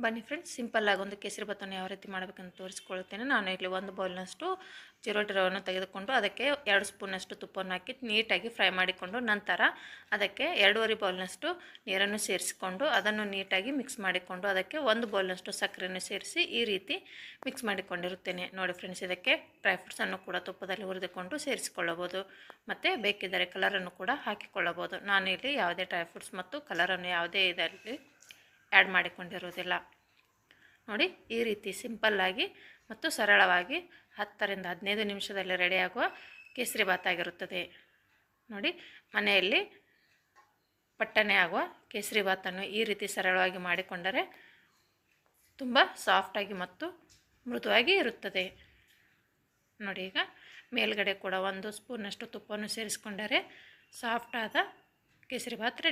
ಬನ್ನಿ ಫ್ರೆಂಡ್ಸ್, ಸಿಂಪಲ್ಲಾಗಿ ಒಂದು ಕೇಸರಿಬಾತನ್ನು ಯಾವ ರೀತಿ ಮಾಡಬೇಕಂತ ತೋರಿಸ್ಕೊಳ್ತೇನೆ. ನಾನು ಇಲ್ಲಿ ಒಂದು ಬೌಲ್ನಷ್ಟು ಚಿರೋಟಿ ರವೆಯನ್ನು ತೆಗೆದುಕೊಂಡು ಅದಕ್ಕೆ 2 ಸ್ಪೂನಷ್ಟು ತುಪ್ಪವನ್ನು ಹಾಕಿ ನೀಟಾಗಿ ಫ್ರೈ ಮಾಡಿಕೊಂಡು, ನಂತರ ಅದಕ್ಕೆ 2.5 ಬೌಲ್ನಷ್ಟು ನೀರನ್ನು ಸೇರಿಸಿಕೊಂಡು ಅದನ್ನು ನೀಟಾಗಿ ಮಿಕ್ಸ್ ಮಾಡಿಕೊಂಡು ಅದಕ್ಕೆ 1 ಬೌಲ್ನಷ್ಟು ಸಕ್ಕರೆಯನ್ನು ಸೇರಿಸಿ ಈ ರೀತಿ ಮಿಕ್ಸ್ ಮಾಡಿಕೊಂಡಿರುತ್ತೇನೆ. ನೋಡಿ ಫ್ರೆಂಡ್ಸ್, ಇದಕ್ಕೆ ಡ್ರೈ ಫ್ರೂಟ್ಸನ್ನು ಕೂಡ ತುಪ್ಪದಲ್ಲಿ ಹುರಿದುಕೊಂಡು ಸೇರಿಸಿಕೊಳ್ಳಬಹುದು. ಮತ್ತು ಬೇಕಿದ್ದರೆ ಕಲರನ್ನು ಕೂಡ ಹಾಕಿಕೊಳ್ಳಬಹುದು. ನಾನು ಇಲ್ಲಿ ಯಾವುದೇ ಡ್ರೈ ಫ್ರೂಟ್ಸ್ ಮತ್ತು ಕಲರನ್ನು ಯಾವುದೇ ಇದರಲ್ಲಿ ಆ್ಯಡ್ ಮಾಡಿಕೊಂಡಿರೋದಿಲ್ಲ. ನೋಡಿ, ಈ ರೀತಿ ಸಿಂಪಲ್ಲಾಗಿ ಮತ್ತು ಸರಳವಾಗಿ 10 ರಿಂದ 15 ನಿಮಿಷದಲ್ಲಿ ರೆಡಿಯಾಗುವ ಕೇಸರಿಬಾತ್ ಆಗಿರುತ್ತದೆ. ನೋಡಿ, ಮನೆಯಲ್ಲಿ ಪಟ್ಟನೆ ಆಗುವ ಕೇಸರಿಬಾತನ್ನು ಈ ರೀತಿ ಸರಳವಾಗಿ ಮಾಡಿಕೊಂಡರೆ ತುಂಬ ಸಾಫ್ಟಾಗಿ ಮತ್ತು ಮೃದುವಾಗಿ ಇರುತ್ತದೆ. ನೋಡಿ, ಈಗ ಮೇಲ್ಗಡೆ ಕೂಡ 1 ಸ್ಪೂನಷ್ಟು ತುಪ್ಪವನ್ನು ಸೇರಿಸಿಕೊಂಡರೆ ಸಾಫ್ಟಾದ ಕೇಸರಿಬಾತ್ ರೆಡಿ.